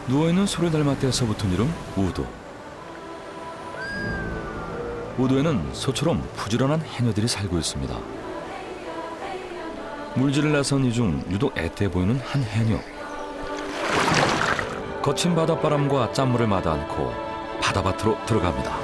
누워있는 소를 닮았대서 붙은 이름 우도. 우도에는 소처럼 부지런한 해녀들이 살고 있습니다. 물질을 나선 이 중 유독 애태 보이는 한 해녀. 거친 바닷바람과 짠물을 마다 않고 바다밭으로 들어갑니다.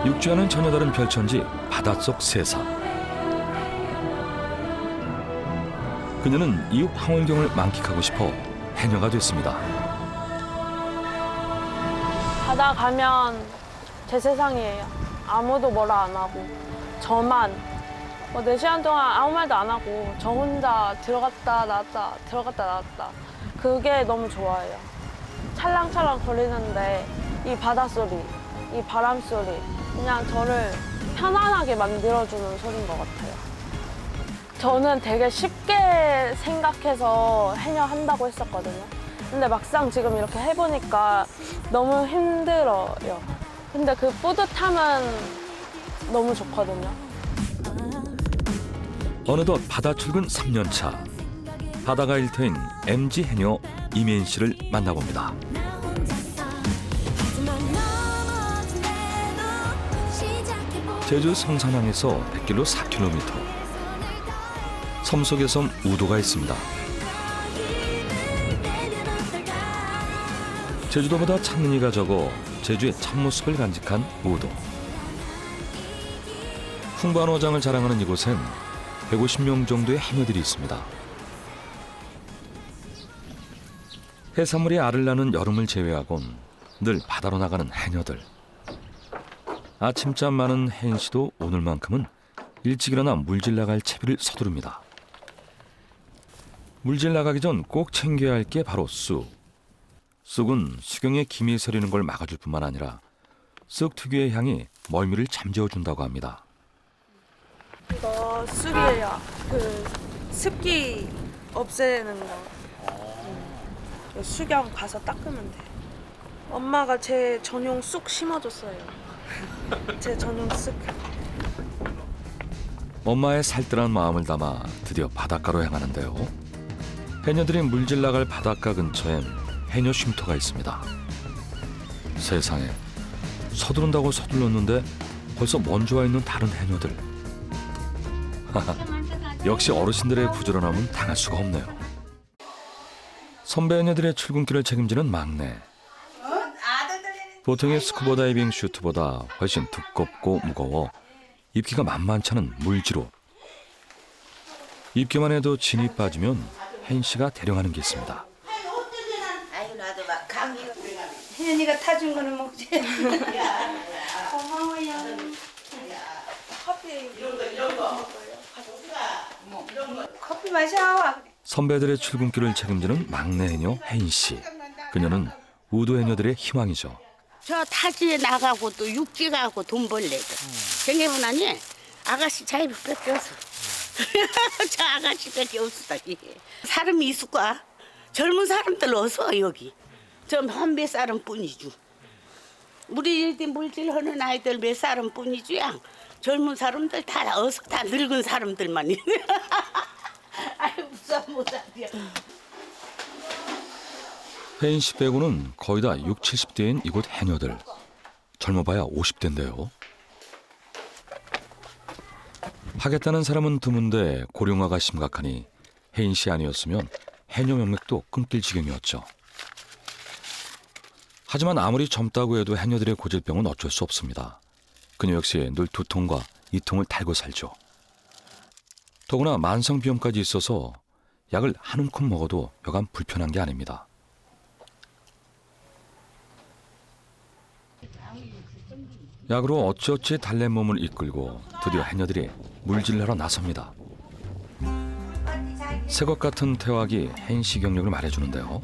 육지와는 전혀 다른 별천지 바닷속 세상. 그녀는 이웃 황홀경을 만끽하고 싶어 해녀가 됐습니다. 바다 가면 제 세상이에요. 아무도 뭐라 안 하고 저만 4시간 동안 아무 말도 안 하고 저 혼자 들어갔다 나왔다 들어갔다 나왔다. 그게 너무 좋아요. 찰랑찰랑 거리는데 이 바닷소리, 이 바람소리 그냥 저를 편안하게 만들어주는 소리인 것 같아요. 저는 되게 쉽게 생각해서 해녀 한다고 했었거든요. 근데 막상 지금 이렇게 해보니까 너무 힘들어요. 근데 그 뿌듯함은 너무 좋거든요. 어느덧 바다 출근 3년 차. 바다가 일터인 MG 해녀 이민 씨를 만나봅니다. 제주 성산항에서 100길로 4km. 섬 속의 섬 우도가 있습니다. 제주도보다 찾는 이가 적어 제주의 참모습을 간직한 우도. 풍부한 어장을 자랑하는 이곳엔 150명 정도의 해녀들이 있습니다. 해산물이 알을 낳는 여름을 제외하곤 늘 바다로 나가는 해녀들. 아침잠 많은 혜인 씨도 오늘만큼은 일찍 일어나 물질 나갈 채비를 서두릅니다. 물질 나가기 전 꼭 챙겨야 할 게 바로 쑥. 쑥은 수경에 김이 서리는 걸 막아줄 뿐만 아니라 쑥 특유의 향이 멀미를 잠재워준다고 합니다. 이거 쑥이에요. 그 습기 없애는 거. 수경 가서 닦으면 돼. 엄마가 제 전용 쑥 심어줬어요. 제 전용 쑥. 엄마의 살뜰한 마음을 담아 드디어 바닷가로 향하는데요. 해녀들이 물질 나갈 바닷가 근처엔 해녀 쉼터가 있습니다. 세상에, 서두른다고 서둘렀는데 벌써 먼저 와 있는 다른 해녀들. 역시 어르신들의 부지런함은 당할 수가 없네요. 선배 해녀들의 출근길을 책임지는 막내. 보통의 스쿠버 다이빙 슈트보다 훨씬 두껍고 무거워 입기가 만만치 않은 물지로. 입기만 해도 진이 빠지면 혜인 씨가 대령하는 게 있습니다. 아이고 나도 막 감기. 혜연이가 타준 거는 먹지. 고마워요. 커피 커피 마셔. 선배들의 출근길을 책임지는 막내 해녀 혜인 씨. 그녀는 우도 해녀들의 희망이죠. 저 타지에 나가고 또 육지 가고 돈 벌래도 생각해보니 아가씨 자리를 뺏겨서 저 아가씨밖에 없었다. 사람이 있을까? 젊은 사람들 어서 여기 좀 한 몇 사람 뿐이죠. 우리 일대 물질하는 아이들 몇 사람 뿐이죠. 젊은 사람들 다 어서 다 늙은 사람들만 있네. 아이 무서워 못하려. 혜인 씨 빼고는 거의 다 60, 70대인 이곳 해녀들. 젊어봐야 50대인데요. 하겠다는 사람은 드문데 고령화가 심각하니 혜인 씨 아니었으면 해녀 명맥도 끊길 지경이었죠. 하지만 아무리 젊다고 해도 해녀들의 고질병은 어쩔 수 없습니다. 그녀 역시 늘 두통과 이통을 달고 살죠. 더구나 만성비염까지 있어서 약을 한 움큼 먹어도 여간 불편한 게 아닙니다. 약으로 어찌어찌 달랜 몸을 이끌고 드디어 해녀들이 물질하러 나섭니다. 새것 같은 태왁이 혜인 씨 경력을 말해주는데요.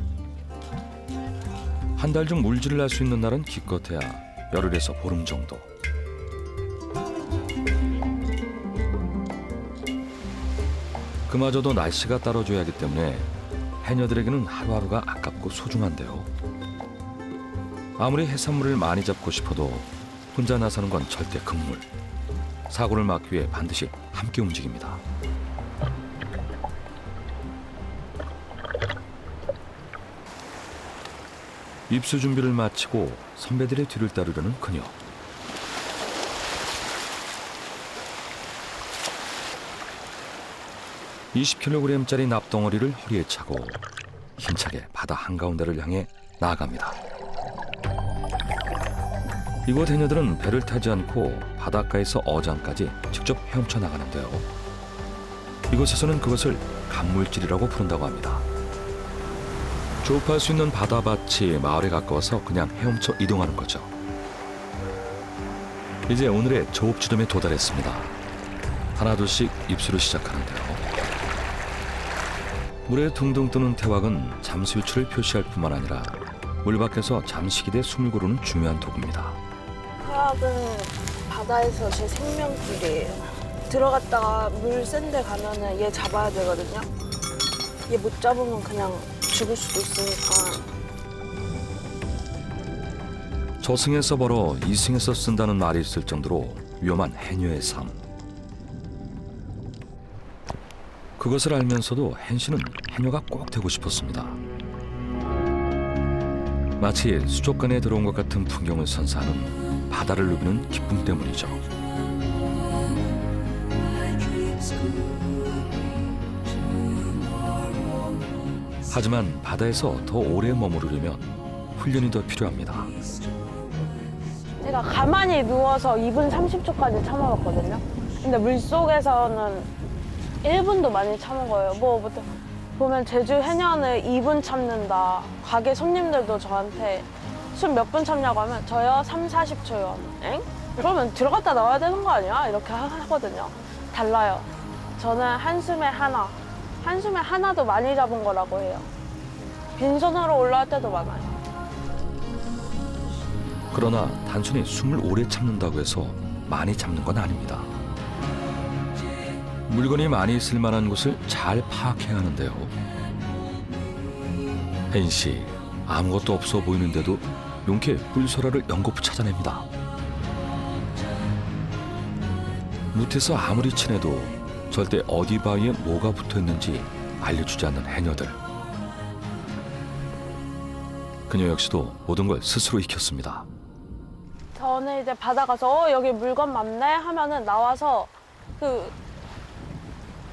한 달 중 물질을 할 수 있는 날은 기껏해야 열흘에서 보름 정도. 그마저도 날씨가 따라줘야 하기 때문에 해녀들에게는 하루하루가 아깝고 소중한데요. 아무리 해산물을 많이 잡고 싶어도 혼자 나서는 건 절대 금물. 사고를 막기 위해 반드시 함께 움직입니다. 입수 준비를 마치고 선배들의 뒤를 따르려는 그녀. (20kg짜리) 납덩어리를 허리에 차고 힘차게 바다 한가운데를 향해 나아갑니다. 이곳 해녀들은 배를 타지 않고 바닷가에서 어장까지 직접 헤엄쳐 나가는데요. 이곳에서는 그것을 간물질이라고 부른다고 합니다. 조업할 수 있는 바다밭이 마을에 가까워서 그냥 헤엄쳐 이동하는 거죠. 이제 오늘의 조업 지점에 도달했습니다. 하나둘씩 입수를 시작하는데요. 물에 둥둥 뜨는 태왁은 잠수 유출을 표시할 뿐만 아니라 물 밖에서 잠식이 돼 숨을 고르는 중요한 도구입니다. 태왁은 바다에서 제 생명줄이에요. 들어갔다가 물 센 데 가면은 얘 잡아야 되거든요. 얘 못 잡으면 그냥 죽을 수도 있으니까. 저승에서 벌어 이승에서 쓴다는 말이 있을 정도로 위험한 해녀의 삶. 그것을 알면서도 hen 씨는 해녀가 꼭 되고 싶었습니다. 마치 수족관에 들어온 것 같은 풍경을 선사하는 바다를 누비는 기쁨 때문이죠. 하지만 바다에서 더 오래 머무르려면 훈련이 더 필요합니다. 제가 가만히 누워서 2분 30초까지 참아봤거든요. 근데 물속에서는 1분도 많이 참은 거예요. 보면 제주 해녀는 2분 참는다. 가게 손님들도 저한테 숨 몇 분 참냐고 하면 저요 3, 40초요. 엥? 그러면 들어갔다 나와야 되는 거 아니야? 이렇게 하거든요. 달라요. 저는 한숨에 하나도 많이 잡은 거라고 해요. 빈손으로 올라올 때도 많아요. 그러나 단순히 숨을 오래 참는다고 해서 많이 잡는 건 아닙니다. 물건이 많이 있을 만한 곳을 잘 파악해야 하는데요. hen 씨, 아무것도 없어 보이는데도 용케 뿔소라를 연거푸 찾아냅니다. 무태서 아무리 친해도 절대 어디 바위에 뭐가 붙어있는지 알려주지 않는 해녀들. 그녀 역시도 모든 걸 스스로 익혔습니다. 저는 이제 바다 가서 여기 물건 많네 하면은 나와서 그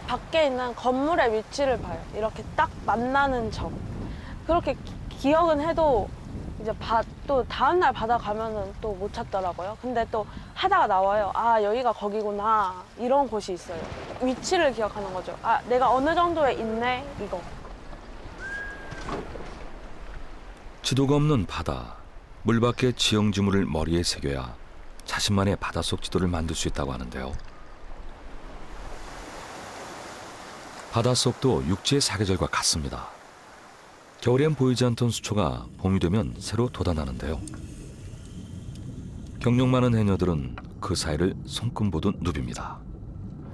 밖에 있는 건물의 위치를 봐요. 이렇게 딱 만나는 점. 그렇게 기억은 해도 이제 또 다음날 바다 가면은 또 못 찾더라고요. 근데 또 하다가 나와요. 아, 여기가 거기구나. 이런 곳이 있어요. 위치를 기억하는 거죠. 아, 내가 어느 정도에 있네, 이거. 지도가 없는 바다. 물 밖의 지형지물을 머리에 새겨야 자신만의 바닷속 지도를 만들 수 있다고 하는데요. 바닷속도 육지의 사계절과 같습니다. 겨울엔 보이지 않던 수초가 봄이 되면 새로 돋아나는데요. 경력 많은 해녀들은 그 사이를 손금 보듯 누빕니다.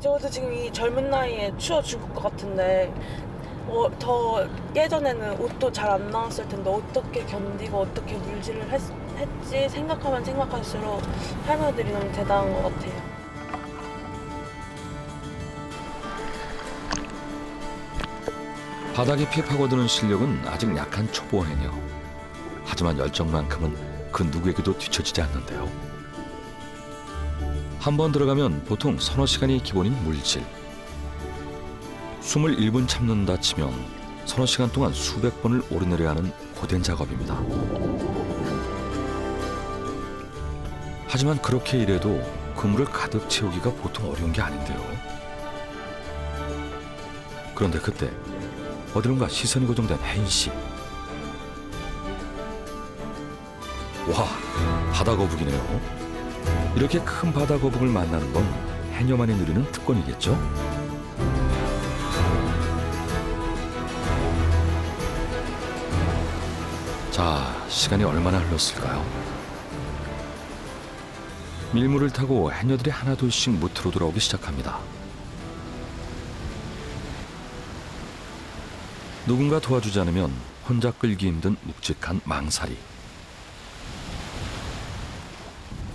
저도 지금 이 젊은 나이에 추워 죽을 것 같은데 더 예전에는 옷도 잘 안 나왔을 텐데 어떻게 견디고 어떻게 물질을 했지 생각하면 생각할수록 할머니들이 너무 대단한 것 같아요. 바다 깊이 파고드는 실력은 아직 약한 초보 해녀. 하지만 열정만큼은 그 누구에게도 뒤처지지 않는데요. 한 번 들어가면 보통 서너 시간이 기본인 물질. 숨을 1분 참는다 치면 서너 시간 동안 수백 번을 오르내려야 하는 고된 작업입니다. 하지만 그렇게 일해도 그물을 가득 채우기가 보통 어려운 게 아닌데요. 그런데 그때 어디론가 시선이 고정된 hen 씨. 와, 바다 거북이네요. 이렇게 큰 바다 거북을 만나는 건 해녀만이 누리는 특권이겠죠? 자, 시간이 얼마나 흘렀을까요? 밀물을 타고 해녀들이 하나둘씩 무트로 돌아오기 시작합니다. 누군가 도와주지 않으면 혼자 끌기 힘든 묵직한 망사리.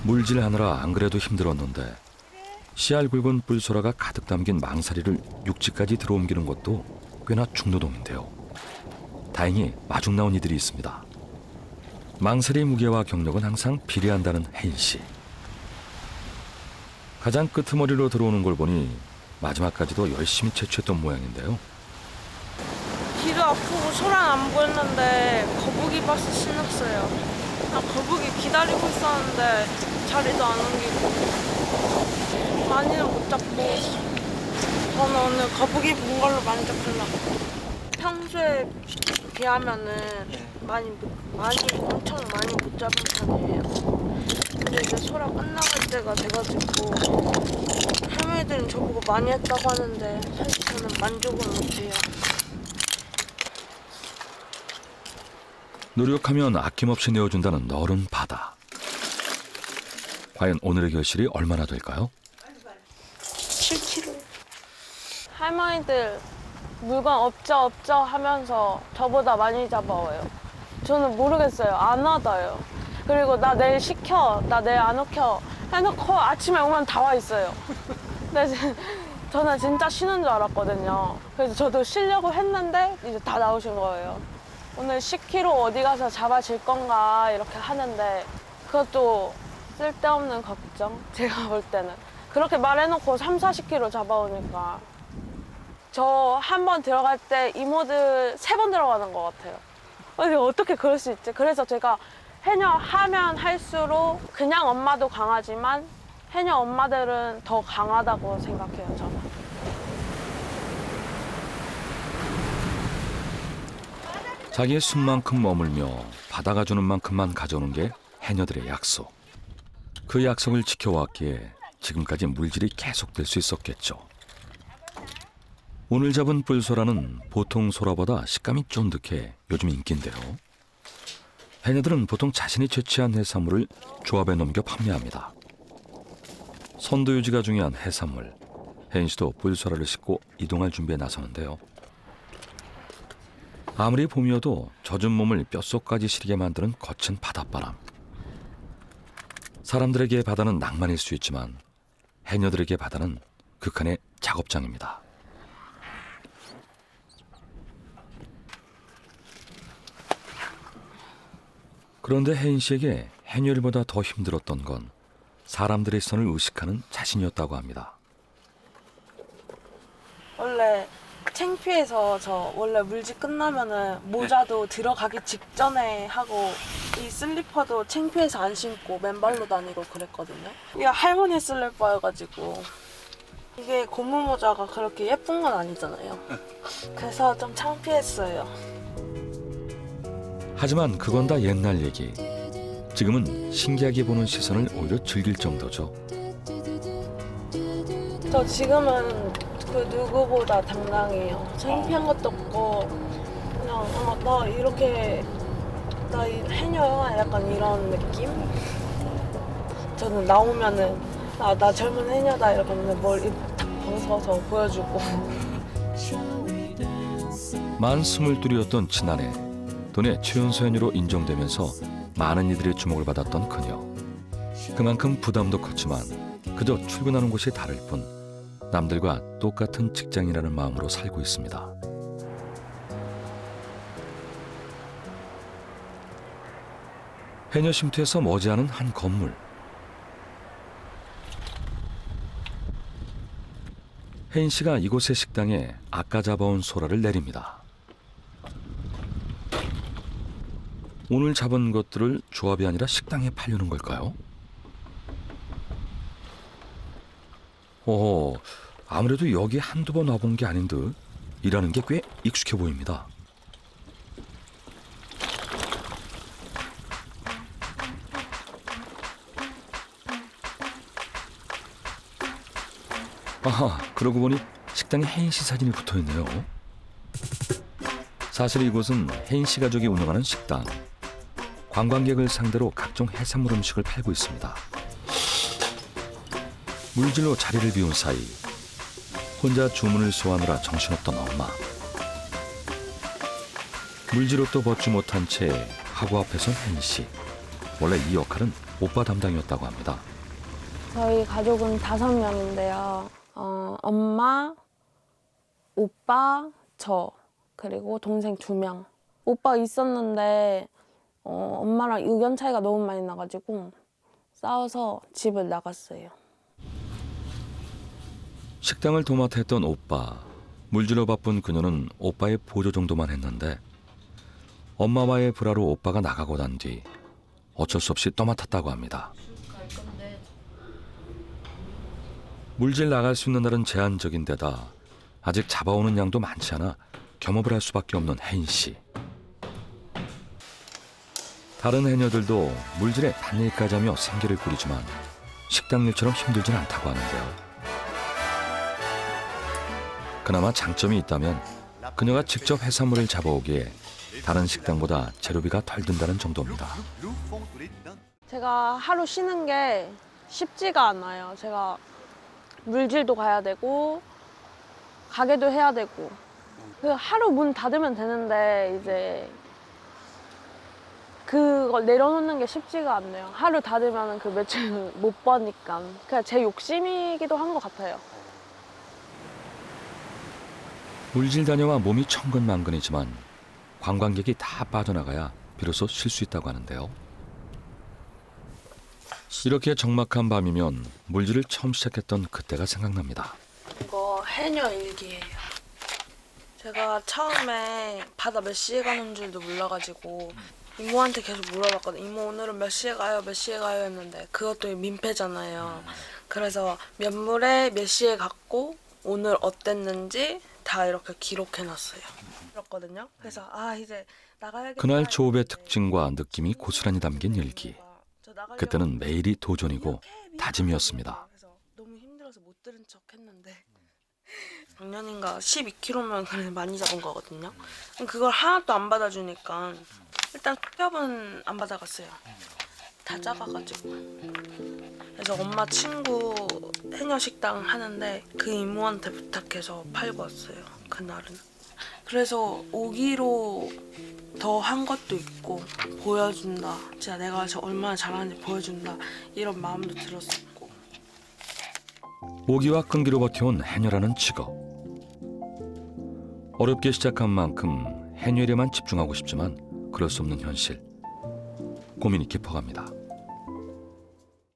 물질하느라 안 그래도 힘들었는데 씨알 굵은 뿔소라가 가득 담긴 망사리를 육지까지 들어옮기는 것도 꽤나 중노동인데요. 다행히 마중 나온 이들이 있습니다. 망설이 무게와 경력은 항상 비례한다는 혜인 씨. 가장 끄트머리로 들어오는 걸 보니 마지막까지도 열심히 채취했던 모양인데요. 귀도 아프고 소란 안 보였는데 거북이 버스 신었어요. 나 거북이 기다리고 있었는데 자리도 안 옮기고 많이는 못 잡고 저는 오늘 거북이 본 걸로 만족하려고. 평소에 비하면은 많이 엄청 많이 못 잡은 편이에요. 근데 이제 소라 끝나갈 때가 돼가지고 할머니들은 저보고 많이 했다고 하는데 사실 저는 만족은 못해요. 노력하면 아낌없이 내어준다는 너른 바다. 과연 오늘의 결실이 얼마나 될까요? 7kg. 할머니들 물건 없죠 하면서 저보다 많이 잡아와요. 저는 모르겠어요. 안 와닿아요. 그리고 나 내일 시켜, 나 내일 안 시켜 해놓고 아침에 오면 다 와 있어요. 근데 저는 진짜 쉬는 줄 알았거든요. 그래서 저도 쉬려고 했는데 이제 다 나오신 거예요. 오늘 10kg 어디 가서 잡아질 건가 이렇게 하는데 그것도 쓸데없는 걱정? 제가 볼 때는. 그렇게 말해놓고 3, 40kg 잡아오니까 저 한 번 들어갈 때 이모들 3번 들어가는 것 같아요. 아니 어떻게 그럴 수 있지? 그래서 제가 해녀 하면 할수록 그냥 엄마도 강하지만 해녀 엄마들은 더 강하다고 생각해요, 저는. 자기의 숨만큼 머물며 바다가 주는 만큼만 가져오는 게 해녀들의 약속. 그 약속을 지켜왔기에 지금까지 물질이 계속될 수 있었겠죠. 오늘 잡은 뿔소라는 보통 소라보다 식감이 쫀득해 요즘 인기인데요. 해녀들은 보통 자신이 채취한 해산물을 조합에 넘겨 판매합니다. 선도 유지가 중요한 해산물. 혜인 씨도 뿔소라를 싣고 이동할 준비에 나서는데요. 아무리 봄이어도 젖은 몸을 뼛속까지 시리게 만드는 거친 바닷바람. 사람들에게 바다는 낭만일 수 있지만 해녀들에게 바다는 극한의 작업장입니다. 그런데 혜인 씨에게 해녀일보다 더 힘들었던 건 사람들의 시선을 의식하는 자신이었다고 합니다. 원래 창피해서 저 원래 물질 끝나면은 모자도 들어가기 직전에 하고 이 슬리퍼도 창피해서 안 신고 맨발로 다니고 그랬거든요. 이게 할머니 슬리퍼여가지고 이게 고무 모자가 그렇게 예쁜 건 아니잖아요. 그래서 좀 창피했어요. 하지만 그건 다 옛날 얘기. 지금은 신기하게 보는 시선을 오히려 즐길 정도죠. 저 지금은 그 누구보다 당당해요. 창피한 것도 없고 그냥 나 이렇게 나 해녀야 약간 이런 느낌? 저는 나오면은 나 젊은 해녀다 이렇게 하면 머리 탁 벗어서 보여주고. 만 22이었던 지난해 도내 최연소 해녀로 인정되면서 많은 이들의 주목을 받았던 그녀. 그만큼 부담도 컸지만 그저 출근하는 곳이 다를 뿐 남들과 똑같은 직장이라는 마음으로 살고 있습니다. 해녀 쉼터에서 머지않은 한 건물. 혜인 씨가 이곳의 식당에 아까 잡아온 소라를 내립니다. 오늘 잡은 것들을 조합이 아니라 식당에 팔려는 걸까요? 아무래도 여기 한두 번 와본 게 아닌 듯 일하는 게 꽤 익숙해 보입니다. 아하, 그러고 보니 식당에 혜인 씨 사진이 붙어 있네요. 사실 이곳은 혜인 씨 가족이 운영하는 식당. 관광객을 상대로 각종 해산물 음식을 팔고 있습니다. 물질로 자리를 비운 사이 혼자 주문을 소화하느라 정신없던 엄마. 물질옷도 벗지 못한 채 하고 앞에 선 혜인 씨. 원래 이 역할은 오빠 담당이었다고 합니다. 저희 가족은 5명인데요. 엄마, 오빠, 저 그리고 동생 2명. 오빠 있었는데 엄마랑 의견 차이가 너무 많이 나가지고 싸워서 집을 나갔어요. 식당을 도맡아 했던 오빠. 물질로 바쁜 그녀는 오빠의 보조 정도만 했는데 엄마와의 불화로 오빠가 나가고 난 뒤 어쩔 수 없이 떠맡았다고 합니다. 물질 나갈 수 있는 날은 제한적인 데다 아직 잡아오는 양도 많지 않아 겸업을 할 수밖에 없는 혜인 씨. 다른 해녀들도 물질에 반일까지 하며 생계를 꾸리지만 식당 일처럼 힘들진 않다고 하는데요. 그나마 장점이 있다면 그녀가 직접 해산물을 잡아오기에 다른 식당보다 재료비가 덜 든다는 정도입니다. 제가 하루 쉬는 게 쉽지가 않아요. 제가 물질도 가야 되고 가게도 해야 되고 그 하루 문 닫으면 되는데 이제 그걸 내려놓는 게 쉽지가 않네요. 하루 닫으면 그 매출 못 버니까 그냥 제 욕심이기도 한 것 같아요. 물질 다녀와 몸이 천근만근이지만 관광객이 다 빠져나가야 비로소 쉴 수 있다고 하는데요. 이렇게 적막한 밤이면 물질을 처음 시작했던 그때가 생각납니다. 이거 해녀 일기예요. 제가 처음에 바다 몇 시에 가는 줄도 몰라가지고 이모한테 계속 물어봤거든요. 이모 오늘은 몇 시에 가요? 몇 시에 가요? 했는데 그것도 민폐잖아요. 그래서 몇 물에 몇 시에 갔고 오늘 어땠는지 다 이렇게 기록해놨어요. 그렇거든요. 그래서 이제 나가야겠다. 그날 조업의 특징과 느낌이 고스란히 담긴 일기. 그때는 매일이 도전이고 다짐이었습니다. 그래서 너무 힘들어서 못 들은 척했는데 작년인가 12kg면 그래도 많이 잡은 거거든요. 그걸 하나도 안 받아주니까 일단 수협은 안 받아갔어요. 다 작아가지고. 그래서 엄마 친구 해녀 식당 하는데 그 이모한테 부탁해서 팔고 왔어요. 그날은. 그래서 5kg 더 한 것도 있고 보여준다. 진짜 내가 얼마나 잘하는지 보여준다. 이런 마음도 들었었고. 오기와 끈기로 버텨온 해녀라는 직업. 어렵게 시작한 만큼 해녀에만 집중하고 싶지만 그럴 수 없는 현실. 고민이 깊어갑니다.